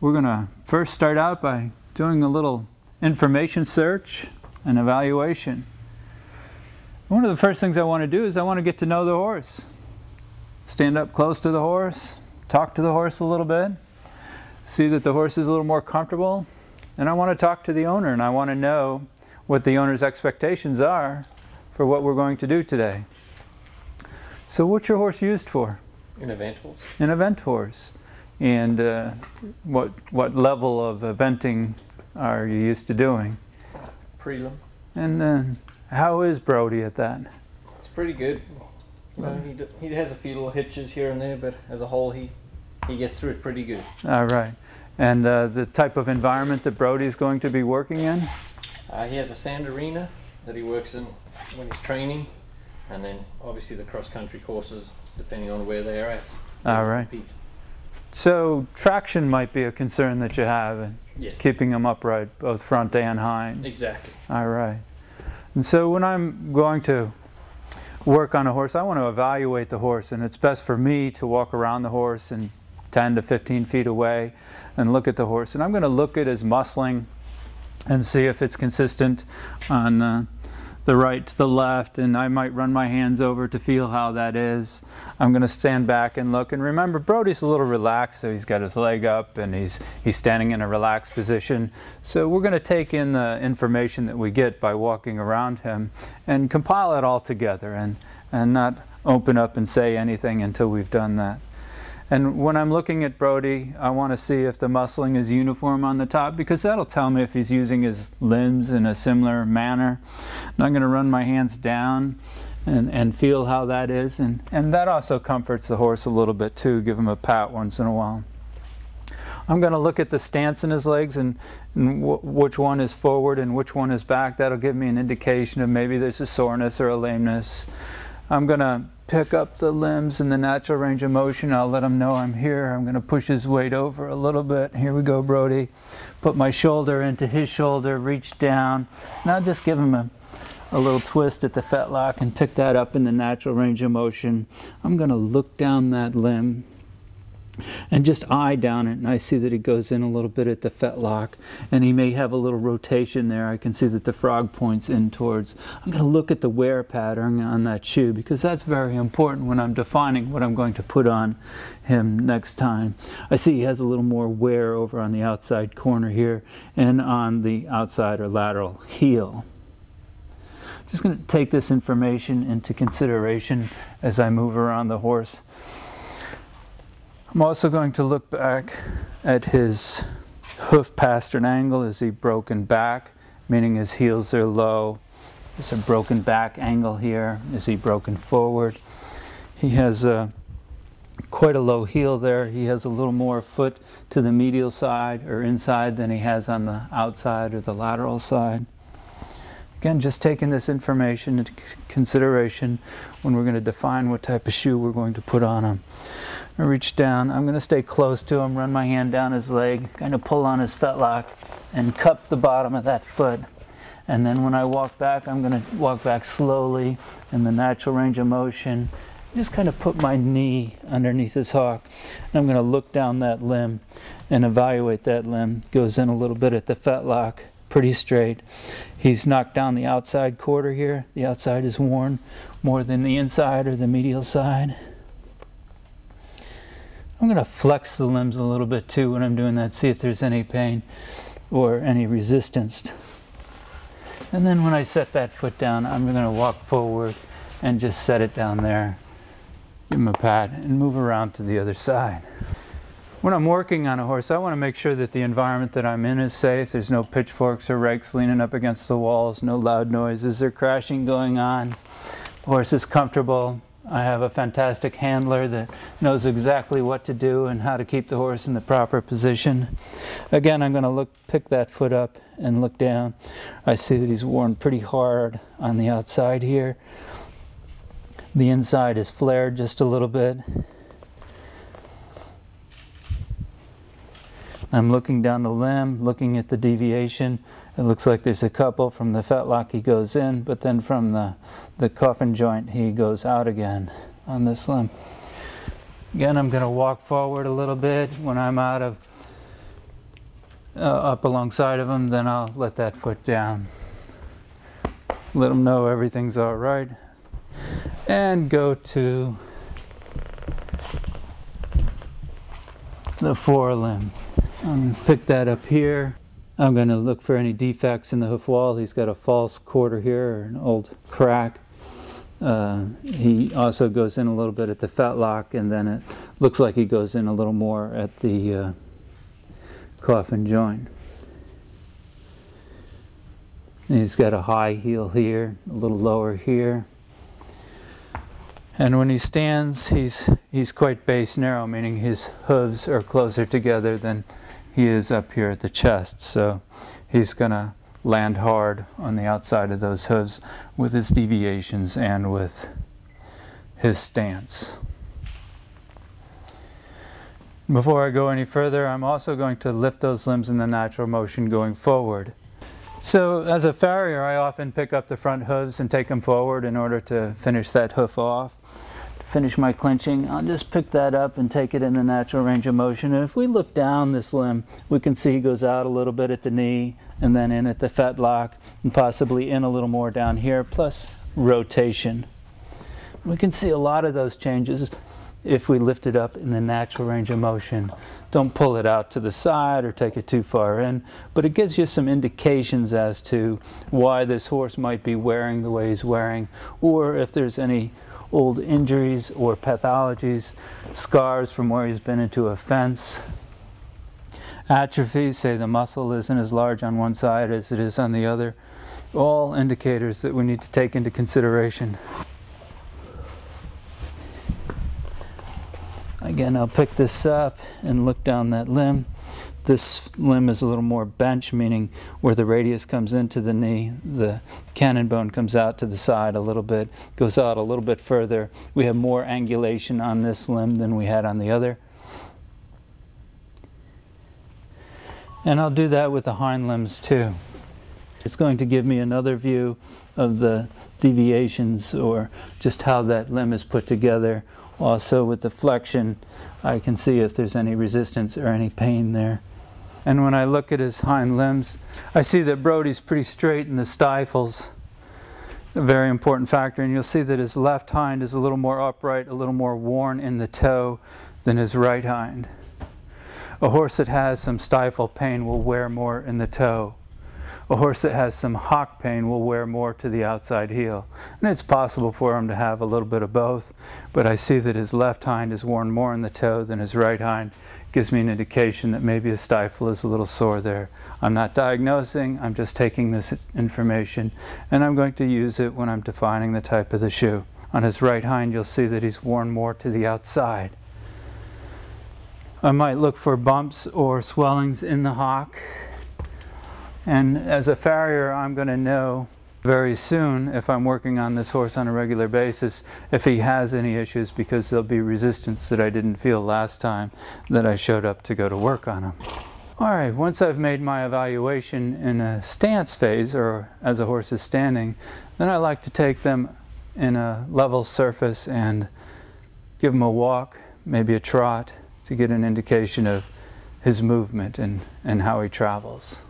We're going to first start out by doing a little information search and evaluation. One of the first things I want to do is I want to get to know the horse. Stand up close to the horse, talk to the horse a little bit, see that the horse is a little more comfortable, and I want to talk to the owner, and I want to know what the owner's expectations are for what we're going to do today. So what's your horse used for? An event horse. An event horse. And what level of eventing are you used to doing? Prelim. And how is Brody at that? It's pretty good. He has a few little hitches here and there, but as a whole he gets through it pretty good. All right. And the type of environment that Brody's going to be working in? He has a sand arena that he works in when he's training, and then obviously the cross-country courses, depending on where they are at. All right. Compete. So traction might be a concern that you have in keeping them upright, both front and hind. Exactly. All right. And so when I'm going to work on a horse, I want to evaluate the horse, and it's best for me to walk around the horse and 10 to 15 feet away and look at the horse. And I'm going to look at his muscling and see if it's consistent on the right to the left, and I might run my hands over to feel how that is. I'm going to stand back and look, and remember, Brody's a little relaxed, so he's got his leg up and he's standing in a relaxed position. So we're going to take in the information that we get by walking around him and compile it all together and not open up and say anything until we've done that. And when I'm looking at Brody, I want to see if the muscling is uniform on the top, because that'll tell me if he's using his limbs in a similar manner. And I'm going to run my hands down and feel how that is. And that also comforts the horse a little bit too, give him a pat once in a while. I'm going to look at the stance in his legs and which one is forward and which one is back. That'll give me an indication of maybe there's a soreness or a lameness. I'm going to pick up the limbs in the natural range of motion. I'll let him know I'm here. I'm going to push his weight over a little bit. Here we go, Brody. Put my shoulder into his shoulder, reach down. And I'll just give him a little twist at the fetlock and pick that up in the natural range of motion. I'm going to look down that limb and just eye down it, and I see that he goes in a little bit at the fetlock, and he may have a little rotation there. I can see that the frog points in towards. I'm going to look at the wear pattern on that shoe, because that's very important when I'm defining what I'm going to put on him next time. I see he has a little more wear over on the outside corner here and on the outside or lateral heel. I'm just going to take this information into consideration as I move around the horse. I'm also going to look back at his hoof pastern angle. Is he broken back, meaning his heels are low? There's a broken back angle here. Is he broken forward? He has quite a low heel there. He has a little more foot to the medial side or inside than he has on the outside or the lateral side. Again, just taking this information into consideration when we're going to define what type of shoe we're going to put on him. I reach down. I'm going to stay close to him, run my hand down his leg, kind of pull on his fetlock and cup the bottom of that foot. And then when I walk back, I'm going to walk back slowly in the natural range of motion. Just kind of put my knee underneath his hock. And I'm going to look down that limb and evaluate that limb. Goes in a little bit at the fetlock, pretty straight. He's knocked down the outside quarter here. The outside is worn more than the inside or the medial side. I'm going to flex the limbs a little bit too when I'm doing that, see if there's any pain or any resistance. And then when I set that foot down, I'm going to walk forward and just set it down there, give him a pat, and move around to the other side. When I'm working on a horse, I want to make sure that the environment that I'm in is safe. There's no pitchforks or rakes leaning up against the walls, no loud noises or crashing going on. The horse is comfortable. I have a fantastic handler that knows exactly what to do and how to keep the horse in the proper position. Again, I'm going to pick that foot up and look down. I see that he's worn pretty hard on the outside here. The inside is flared just a little bit. I'm looking down the limb, looking at the deviation. It looks like there's a couple. From the fetlock he goes in, but then from the coffin joint he goes out again on this limb. Again, I'm going to walk forward a little bit. When I'm out of up alongside of him, then I'll let that foot down. Let him know everything's all right. And go to the forelimb. I'm going to pick that up here. I'm going to look for any defects in the hoof wall. He's got a false quarter here, or an old crack. He also goes in a little bit at the fetlock, and then it looks like he goes in a little more at the coffin joint. And he's got a high heel here, a little lower here. And when he stands, he's quite base narrow, meaning his hooves are closer together than he is up here at the chest. So he's going to land hard on the outside of those hooves with his deviations and with his stance. Before I go any further, I'm also going to lift those limbs in the natural motion going forward. So as a farrier, I often pick up the front hooves and take them forward in order to finish that hoof off. To finish my clinching, I'll just pick that up and take it in the natural range of motion. And if we look down this limb, we can see he goes out a little bit at the knee and then in at the fetlock and possibly in a little more down here, plus rotation. We can see a lot of those changes if we lift it up in the natural range of motion. Don't pull it out to the side or take it too far in, but it gives you some indications as to why this horse might be wearing the way he's wearing, or if there's any old injuries or pathologies, scars from where he's been into a fence, atrophy, say the muscle isn't as large on one side as it is on the other, all indicators that we need to take into consideration. Again, I'll pick this up and look down that limb. This limb is a little more bench, meaning where the radius comes into the knee, the cannon bone comes out to the side a little bit, goes out a little bit further. We have more angulation on this limb than we had on the other. And I'll do that with the hind limbs too. It's going to give me another view of the deviations or just how that limb is put together. Also with the flexion, I can see if there's any resistance or any pain there. And when I look at his hind limbs, I see that Brody's pretty straight in the stifles, a very important factor. And you'll see that his left hind is a little more upright, a little more worn in the toe than his right hind. A horse that has some stifle pain will wear more in the toe. A horse that has some hock pain will wear more to the outside heel. And it's possible for him to have a little bit of both, but I see that his left hind is worn more in the toe than his right hind. Gives me an indication that maybe his stifle is a little sore there. I'm not diagnosing, I'm just taking this information, and I'm going to use it when I'm defining the type of the shoe. On his right hind, you'll see that he's worn more to the outside. I might look for bumps or swellings in the hock. And as a farrier, I'm going to know very soon, if I'm working on this horse on a regular basis, if he has any issues, because there'll be resistance that I didn't feel last time that I showed up to go to work on him. All right, once I've made my evaluation in a stance phase, or as a horse is standing, then I like to take them in a level surface and give him a walk, maybe a trot, to get an indication of his movement and how he travels.